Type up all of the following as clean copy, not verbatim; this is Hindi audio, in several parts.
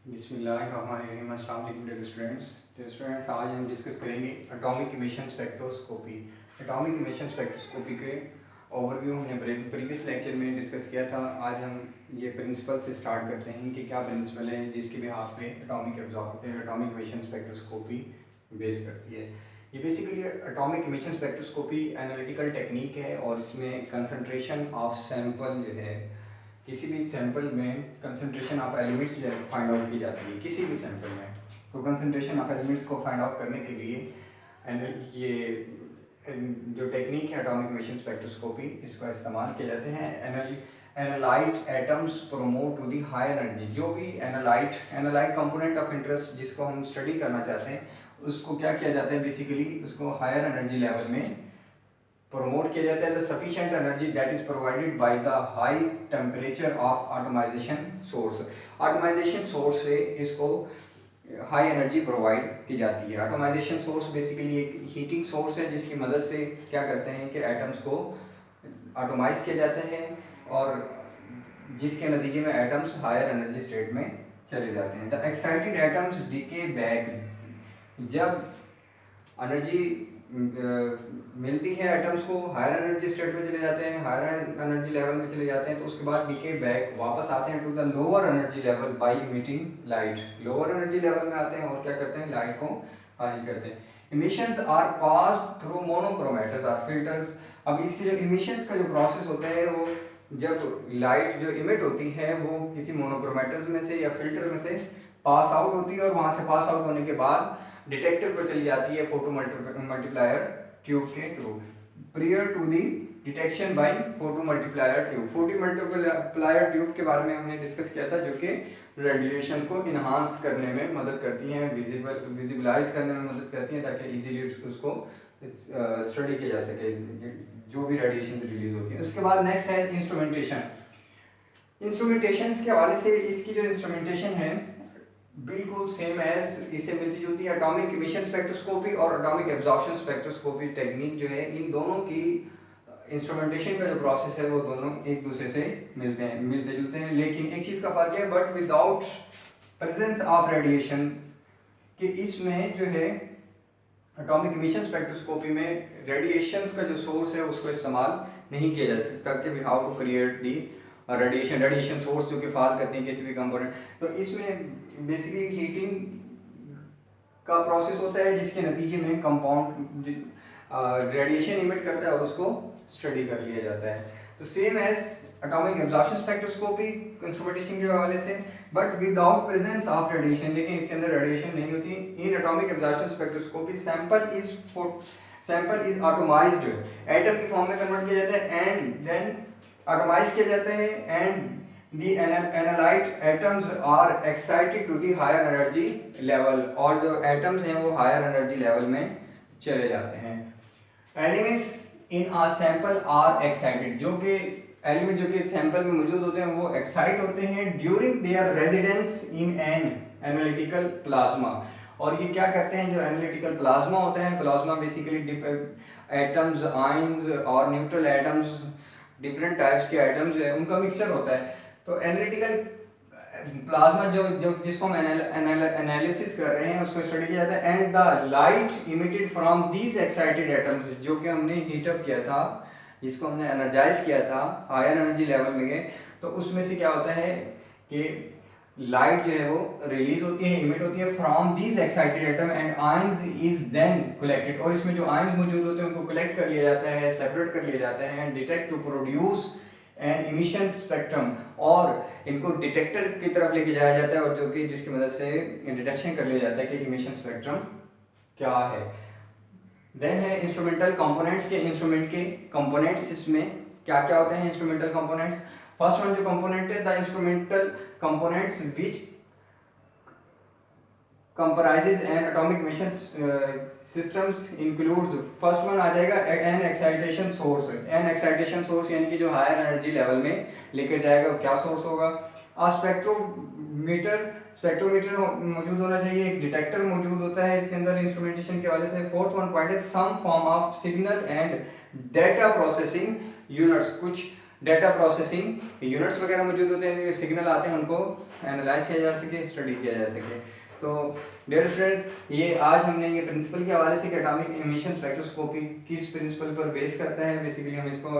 बिस्मिल्लाहिर्रहमानिर्रहीम। अस्सलाम वालेकुम डियर स्टूडेंट्स। आज हम डिस्कस करेंगे atomic emission spectroscopy. Atomic emission spectroscopy के ओवरव्यू हमने प्रीवियस लेक्चर में डिस्कस किया था। आज हम ये प्रिंसिपल से स्टार्ट करते हैं कि क्या प्रिंसिपल है जिसके बिहाफ पे एटॉमिक इमिशन स्पेक्ट्रोस्कोपी बेस करती है। ये basically atomic emission spectroscopy analytical technique है और इसमें कंसंट्रेशन ऑफ सैंपल जो है, किसी भी सैंपल में कंसंट्रेशन ऑफ एलिमेंट्स जो है फाइंड आउट की जाती है किसी भी सैंपल में। तो कंसंट्रेशन ऑफ एलिमेंट्स को फाइंड आउट करने के लिए ये जो टेक्निक है एटॉमिक इमिशन स्पेक्ट्रोस्कोपी, इसका इस्तेमाल किए जाते हैं। Analyte atoms promote to the higher energy. जो भी एनालाइट कंपोनेंट ऑफ इंटरेस्ट जिसको हम स्टडी करना चाहते हैं, उसको क्या किया जाता है, बेसिकली उसको हायर एनर्जी लेवल में प्रमोट किया जाता है। The sufficient energy that is provided by the high temperature of automisation source. Automisation source से इसको हाई एनर्जी प्रोवाइड की जाती है। ऑटोमाइजेशन सोर्स बेसिकली एक हीटिंग सोर्स है जिसकी मदद से क्या करते हैं कि एटम्स को ऑटोमाइज किया जाता है और जिसके नतीजे में एटम्स हायर एनर्जी स्टेट में चले जाते हैं। The excited atoms decay back. जब एनर्जी मिलती है एटम्स को, हायर एनर्जी स्टेट में चले जाते हैं, हायर एनर्जी लेवल में चले जाते हैं, तो उसके बाद डीके बैक वापस आते हैं to the lower energy level by emitting light. Lower energy level में आते हैं और क्या करते हैं, लाइट को खारिज करते हैं। इमिशंस आर पास्ड थ्रू मोनोक्रोमेटर्स और फिल्टर्स। अब इसके जो इमिशंस का जो प्रोसेस होता है, वो जब लाइट जो इमिट होती है वो किसी मोनोक्रोमेटर्स में से या फिल्टर में से पास आउट होती है और वहां से पास आउट होने के बाद डिटेक्टर पर चली जाती है फोटो मल्टीप्लायर ट्यूब के through. Prior to the detection by photomultiplier tube. Photomultiplier tube के बारे में हमने डिस्कस किया था, जो कि रेडिएशंस को इन्हांस करने में मदद करती हैं, विजिबलाइज करने में मदद करती हैं, ताकि इजीली उसको स्टडी किया जा सके जो भी रेडिएशन रिलीज होती है। उसके बाद नेक्स्ट है इंस्ट्रूमेंटेशन। इंस्ट्रूमेंटेशन के हवाले से इसकी जो इंस्ट्रूमेंटेशन है बिल्कुल सेम एज इससे मिलती जुलती है। एटॉमिक इमिशन स्पेक्ट्रोस्कोपी और एटॉमिक एब्जॉर्प्शन स्पेक्ट्रोस्कोपी टेक्निक जो है, इन दोनों की इंस्ट्रूमेंटेशन का जो प्रोसेस है वो दोनों एक दूसरे से मिलते जुलते हैं, लेकिन एक चीज का फर्क है, but without presence of radiation, कि इसमें जो है एटॉमिक इमिशन स्पेक्ट्रोस्कोपी में रेडिएशंस का जो सोर्स है उसको इस्तेमाल नहीं किया जा सकता कि how to create the radiation source जो कि फाल करते हैं किसी भी कंपोनेंट। तो इसमें बेसिकली हीटिंग का प्रोसेस होता है जिसके नतीजे में कंपाउंड रेडिएशन इमिट करता है और उसको स्टडी कर लिया जाता है। तो same as atomic absorption spectroscopy instrumentation के हवाले से, but without presence of radiation, लेकिन इसके अंदर रेडिएशन नहीं होती। In atomic absorption spectroscopy sample is atomised, atom की फॉर्म में कन्वर्ट किया जाता है एंड देन ऑटोमाइज किया जाता है and the analyte atoms are excited to the higher energy level, और जो atoms हैं वो higher energy level में चले जाते हैं। elements in a sample are excited, जो कि एलिमेंट जो कि सैंपल में मौजूद होते हैं वो एक्साइट होते हैं during their residence in an analytical plasma. और ये क्या करते हैं, जो एनालिटिकल प्लाज्मा होता है, प्लाज्मा बेसिकली एटम्स, आयंस और न्यूट्रल एटम्स, डिफरेंट टाइप्स के एटम्स है उनका मिक्सचर होता है। तो एनालिटिकल प्लाज्मा जो जिसको हम एनालिसिस कर रहे हैं उसको स्टडी किया जाता है। And the light emitted from these excited atoms, जो कि हमने हीट अप किया था, जिसको हमने एनर्जाइज किया था हायर एनर्जी लेवल में गए, तो उसमें से क्या होता है कि लाइट जो है वो रिलीज होती है, इमिट होती है from these excited atom and ions is then collected. और इसमें जो आयंस मौजूद होते हैं उनको कलेक्ट कर लिया जाता है, सेपरेट कर लिया जाता है and detect to produce an emission spectrum, और इनको डिटेक्टर की तरफ लेके जाया जाता है और जो कि जिसकी मदद से डिटेक्शन कर लिया जाता है कि इमिशन स्पेक्ट्रम क्या है। देन है इंस्ट्रूमेंटल कंपोनेंट्स के। इंस्ट्रूमेंट के कंपोनेंट्स इसमें क्या क्या होते हैं इंस्ट्रूमेंटल कंपोनेंट्स। फर्स्ट वन जो कंपोनेंट है, the instrumental components which comprises an atomic emission systems includes, first one आ जाएगा an excitation source. An excitation source यानी कि जो हायर एनर्जी लेवल में लेकर जाएगा, क्या सोर्स होगा। स्पेक्ट्रोमीटर, स्पेक्ट्रोमीटर मौजूद होना चाहिए, एक डिटेक्टर मौजूद होता है इसके अंदर इंस्ट्रूमेंटेशन के वाले से। फोर्थ वन पॉइंट है some form of signal and data processing units, कुछ डाटा प्रोसेसिंग यूनिट्स वगैरह मौजूद होते हैं, सिग्नल आते हैं, उनको एनालाइज किया जा सके, स्टडी किया जा सके। तो डियर स्टूडेंट्स, ये आज हमने ये प्रिंसिपल के हवाले से एटॉमिक एमिशन स्पेक्ट्रोस्कोपी किस प्रिंसिपल पर बेस करता है, बेसिकली हम इसको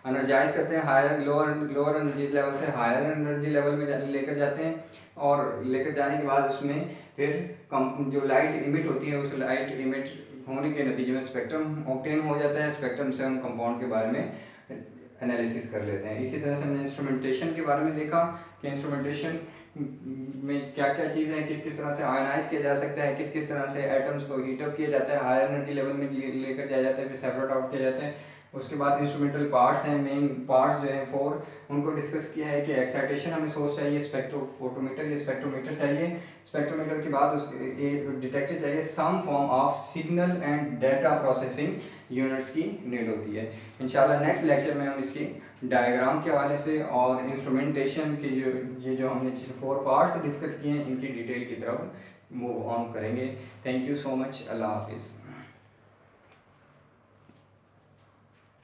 एनर्जाइज करते हैं, हायर लोअर एनर्जी लेवल से हायर एनर्जी लेवल में लेकर जाते हैं, और लेकर जाने के बाद उसमें फिर जो लाइट इमिट होती है, उस लाइट इमिट होने के नतीजे में स्पेक्ट्रम ऑब्टेन हो जाता है। स्पेक्ट्रम से हम कंपाउंड के बारे में एनालिसिस कर लेते हैं। इसी तरह से हमने इंस्ट्रूमेंटेशन के बारे में देखा कि इंस्ट्रूमेंटेशन में क्या क्या चीज़ें हैं, किस किस तरह से आयनाइज किया जा सकता है, किस किस तरह से एटम्स को हीटअप किया जाता है, हायर एनर्जी लेवल में लेकर जाया जाता है, फिर सेपरेट आउट किया जाता है। उसके बाद इंस्ट्रूमेंटल पार्ट्स हैं, मेन पार्ट्स जो हैं 4, उनको डिस्कस किया है कि एक्साइटेशन हमें सोर्स चाहिए, स्पेक्ट्रोफोटोमीटर या स्पेक्ट्रोमीटर चाहिए, स्पेक्ट्रोमीटर के बाद उसके डिटेक्टर चाहिए, some form of signal and data processing units की नीड होती है। इंशाल्लाह नेक्स्ट लेक्चर में हम इसकी डायग्राम के हवाले से और इंस्ट्रूमेंटेशन की जो हमने 4 पार्ट्स डिस्कस किए हैं, इनकी डिटेल की तरफ मूव ऑन करेंगे। Thank you so much. अल्लाह हाफिज़।